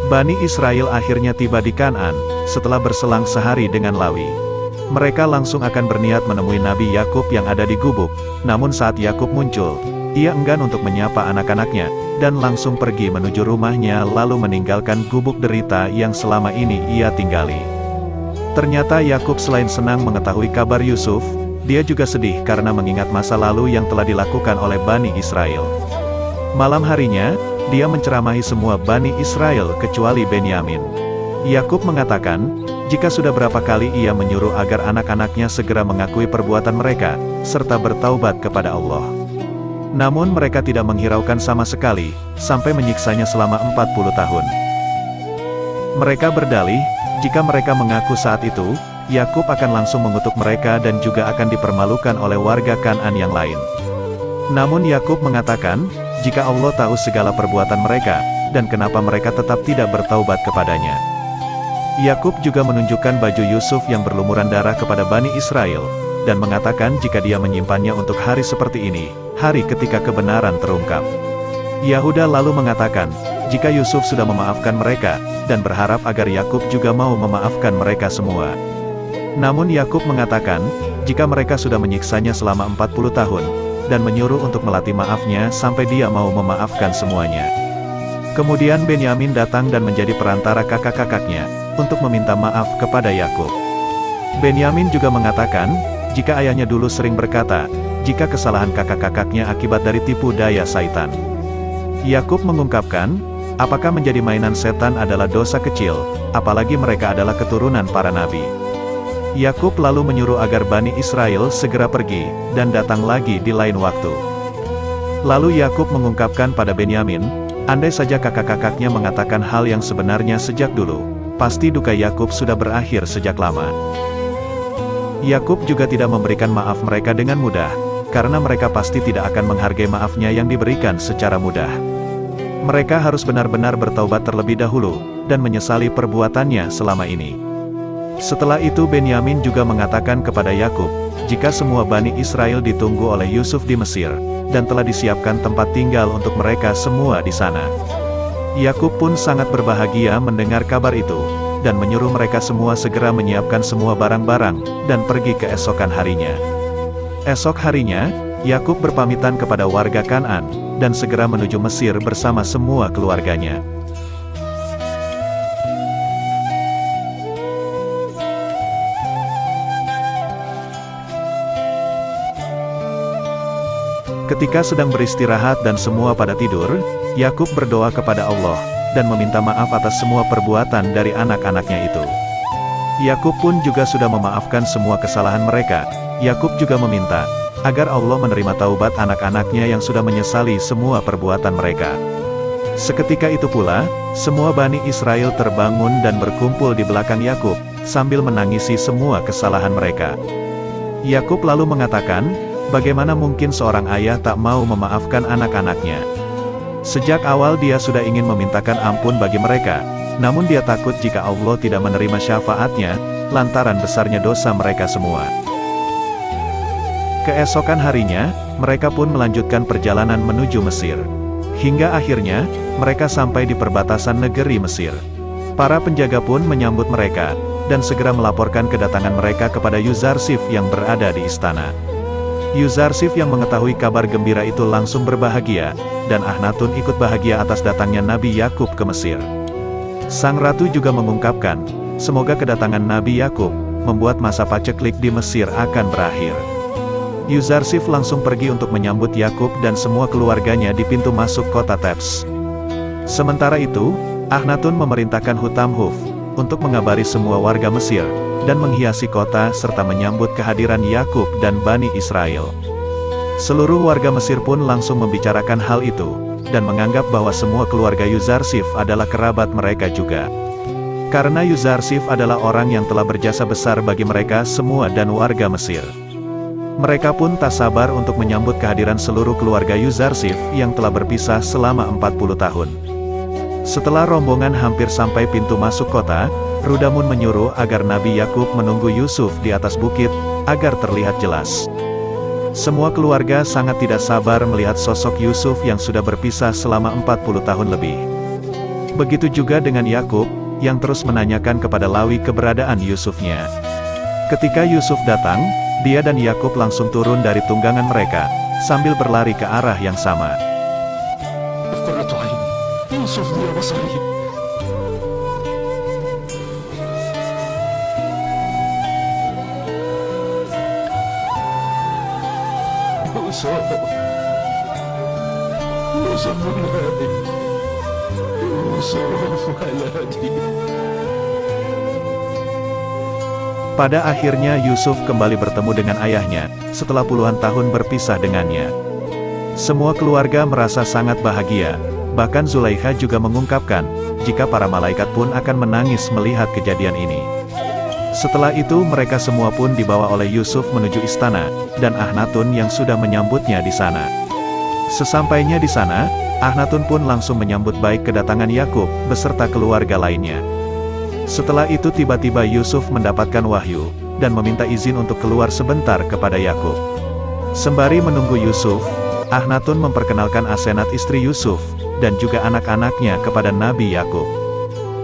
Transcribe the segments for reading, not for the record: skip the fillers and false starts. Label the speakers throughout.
Speaker 1: Bani Israel akhirnya tiba di Kanaan, setelah berselang sehari dengan Lawi. Mereka langsung akan berniat menemui Nabi Yakub yang ada di gubuk, namun saat Yakub muncul, ia enggan untuk menyapa anak-anaknya, dan langsung pergi menuju rumahnya lalu meninggalkan gubuk derita yang selama ini ia tinggali. Ternyata Yakub selain senang mengetahui kabar Yusuf, dia juga sedih karena mengingat masa lalu yang telah dilakukan oleh Bani Israel. Malam harinya, dia menceramahi semua Bani Israel kecuali Benyamin. Yakub mengatakan, jika sudah berapa kali ia menyuruh agar anak-anaknya segera mengakui perbuatan mereka, serta bertaubat kepada Allah. Namun mereka tidak menghiraukan sama sekali, sampai menyiksanya selama 40 tahun. Mereka berdalih, jika mereka mengaku saat itu, Yakub akan langsung mengutuk mereka dan juga akan dipermalukan oleh warga Kanaan yang lain. Namun Yakub mengatakan, jika Allah tahu segala perbuatan mereka, dan kenapa mereka tetap tidak bertaubat kepadanya. Yakub juga menunjukkan baju Yusuf yang berlumuran darah kepada Bani Israel, dan mengatakan jika dia menyimpannya untuk hari seperti ini, hari ketika kebenaran terungkap. Yahuda lalu mengatakan, jika Yusuf sudah memaafkan mereka, dan berharap agar Yakub juga mau memaafkan mereka semua. Namun Yakub mengatakan, jika mereka sudah menyiksanya selama 40 tahun, dan menyuruh untuk melatih maafnya sampai dia mau memaafkan semuanya. Kemudian Benyamin datang dan menjadi perantara kakak-kakaknya, untuk meminta maaf kepada Yakub. Benyamin juga mengatakan, jika ayahnya dulu sering berkata, jika kesalahan kakak-kakaknya akibat dari tipu daya Saitan. Yakub mengungkapkan, apakah menjadi mainan setan adalah dosa kecil, apalagi mereka adalah keturunan para nabi. Yakub lalu menyuruh agar Bani Israel segera pergi, dan datang lagi di lain waktu. Lalu Yakub mengungkapkan pada Benyamin, andai saja kakak-kakaknya mengatakan hal yang sebenarnya sejak dulu, pasti duka Yakub sudah berakhir sejak lama. Yakub juga tidak memberikan maaf mereka dengan mudah, karena mereka pasti tidak akan menghargai maafnya yang diberikan secara mudah. Mereka harus benar-benar bertaubat terlebih dahulu, dan menyesali perbuatannya selama ini. Setelah itu Benyamin juga mengatakan kepada Yakub, jika semua Bani Israel ditunggu oleh Yusuf di Mesir, dan telah disiapkan tempat tinggal untuk mereka semua di sana. Yakub pun sangat berbahagia mendengar kabar itu, dan menyuruh mereka semua segera menyiapkan semua barang-barang, dan pergi keesokan harinya. Esok harinya, Yakub berpamitan kepada warga Kanaan, dan segera menuju Mesir bersama semua keluarganya. Ketika sedang beristirahat dan semua pada tidur, Yakub berdoa kepada Allah, dan meminta maaf atas semua perbuatan dari anak-anaknya itu. Yakub pun juga sudah memaafkan semua kesalahan mereka. Yakub juga meminta, agar Allah menerima taubat anak-anaknya yang sudah menyesali semua perbuatan mereka. Seketika itu pula, semua Bani Israel terbangun dan berkumpul di belakang Yakub, sambil menangisi semua kesalahan mereka. Yakub lalu mengatakan, bagaimana mungkin seorang ayah tak mau memaafkan anak-anaknya? Sejak awal dia sudah ingin memintakan ampun bagi mereka, namun dia takut jika Allah tidak menerima syafaatnya, lantaran besarnya dosa mereka semua. Keesokan harinya, mereka pun melanjutkan perjalanan menuju Mesir. Hingga akhirnya, mereka sampai di perbatasan negeri Mesir. Para penjaga pun menyambut mereka, dan segera melaporkan kedatangan mereka kepada Yuzarsif yang berada di istana. Yuzarsif yang mengetahui kabar gembira itu langsung berbahagia, dan Akhnatun ikut bahagia atas datangnya Nabi Yakub ke Mesir. Sang ratu juga mengungkapkan, semoga kedatangan Nabi Yakub membuat masa paceklik di Mesir akan berakhir. Yuzarsif langsung pergi untuk menyambut Yakub dan semua keluarganya di pintu masuk kota Tebs. Sementara itu, Akhnatun memerintahkan Hutamhuf untuk mengabari semua warga Mesir, dan menghiasi kota serta menyambut kehadiran Yakub dan Bani Israel. Seluruh warga Mesir pun langsung membicarakan hal itu, dan menganggap bahwa semua keluarga Yuzarsif adalah kerabat mereka juga. Karena Yuzarsif adalah orang yang telah berjasa besar bagi mereka semua dan warga Mesir. Mereka pun tak sabar untuk menyambut kehadiran seluruh keluarga Yuzarsif yang telah berpisah selama 40 tahun. Setelah rombongan hampir sampai pintu masuk kota, Rudamun menyuruh agar Nabi Yakub menunggu Yusuf di atas bukit, agar terlihat jelas. Semua keluarga sangat tidak sabar melihat sosok Yusuf yang sudah berpisah selama 40 tahun lebih. Begitu juga dengan Yakub, yang terus menanyakan kepada Lawi keberadaan Yusufnya. Ketika Yusuf datang, dia dan Yakub langsung turun dari tunggangan mereka, sambil berlari ke arah yang sama. Pada akhirnya Yusuf kembali bertemu dengan ayahnya, setelah puluhan tahun berpisah dengannya. Semua keluarga merasa sangat bahagia, bahkan Zulaikha juga mengungkapkan, jika para malaikat pun akan menangis melihat kejadian ini. Setelah itu mereka semua pun dibawa oleh Yusuf menuju istana, dan Akhnatun yang sudah menyambutnya di sana. Sesampainya di sana, Akhnatun pun langsung menyambut baik kedatangan Yakub, beserta keluarga lainnya. Setelah itu tiba-tiba Yusuf mendapatkan wahyu, dan meminta izin untuk keluar sebentar kepada Yakub. Sembari menunggu Yusuf, Akhnatun memperkenalkan Asenat istri Yusuf, dan juga anak-anaknya kepada Nabi Yakub.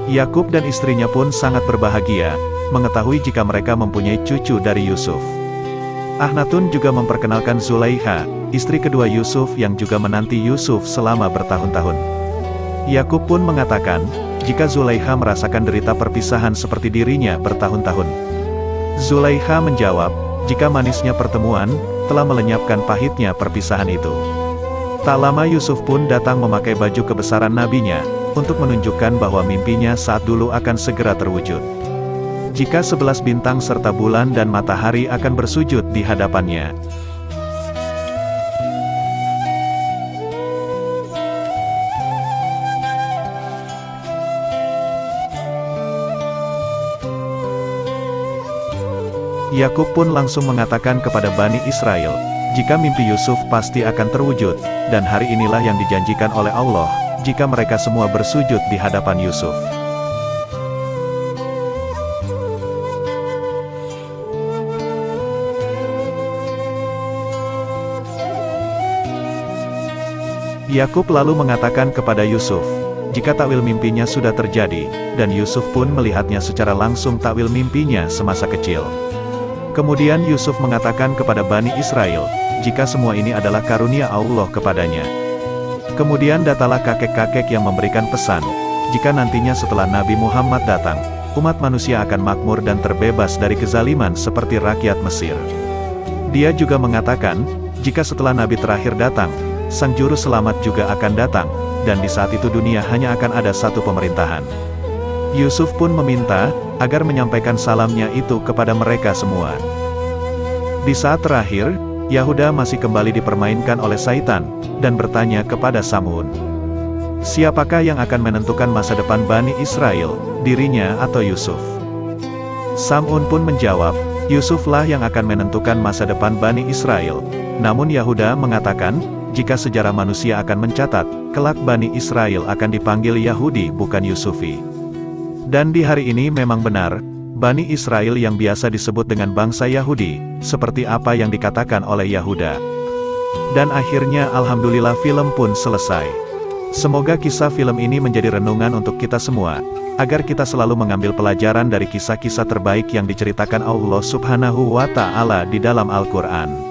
Speaker 1: Yakub dan istrinya pun sangat berbahagia, mengetahui jika mereka mempunyai cucu dari Yusuf. Akhnatun juga memperkenalkan Zulaikha, istri kedua Yusuf yang juga menanti Yusuf selama bertahun-tahun. Yakub pun mengatakan, jika Zulaikha merasakan derita perpisahan seperti dirinya bertahun-tahun. Zulaikha menjawab, jika manisnya pertemuan, telah melenyapkan pahitnya perpisahan itu. Tak lama Yusuf pun datang memakai baju kebesaran nabinya, untuk menunjukkan bahwa mimpinya saat dulu akan segera terwujud. Jika 11 bintang serta bulan dan matahari akan bersujud di hadapannya. Yakub pun langsung mengatakan kepada Bani Israel, jika mimpi Yusuf pasti akan terwujud, dan hari inilah yang dijanjikan oleh Allah, jika mereka semua bersujud di hadapan Yusuf. Yakub lalu mengatakan kepada Yusuf, jika takwil mimpinya sudah terjadi, dan Yusuf pun melihatnya secara langsung takwil mimpinya semasa kecil. Kemudian Yusuf mengatakan kepada Bani Israel, jika semua ini adalah karunia Allah kepadanya. Kemudian datanglah kakek-kakek yang memberikan pesan, jika nantinya setelah Nabi Muhammad datang, umat manusia akan makmur dan terbebas dari kezaliman seperti rakyat Mesir. Dia juga mengatakan, jika setelah Nabi terakhir datang, Sang Juru Selamat juga akan datang, dan di saat itu dunia hanya akan ada satu pemerintahan. Yusuf pun meminta, agar menyampaikan salamnya itu kepada mereka semua. Di saat terakhir, Yahuda masih kembali dipermainkan oleh Saitan, dan bertanya kepada Sam'un. Siapakah yang akan menentukan masa depan Bani Israel, dirinya atau Yusuf? Sam'un pun menjawab, Yusuflah yang akan menentukan masa depan Bani Israel. Namun Yahuda mengatakan, jika sejarah manusia akan mencatat, kelak Bani Israel akan dipanggil Yahudi bukan Yusufi. Dan di hari ini memang benar, Bani Israel yang biasa disebut dengan bangsa Yahudi, seperti apa yang dikatakan oleh Yahuda. Dan akhirnya alhamdulillah film pun selesai. Semoga kisah film ini menjadi renungan untuk kita semua, agar kita selalu mengambil pelajaran dari kisah-kisah terbaik yang diceritakan Allah Subhanahu wa Ta'ala di dalam Al-Quran.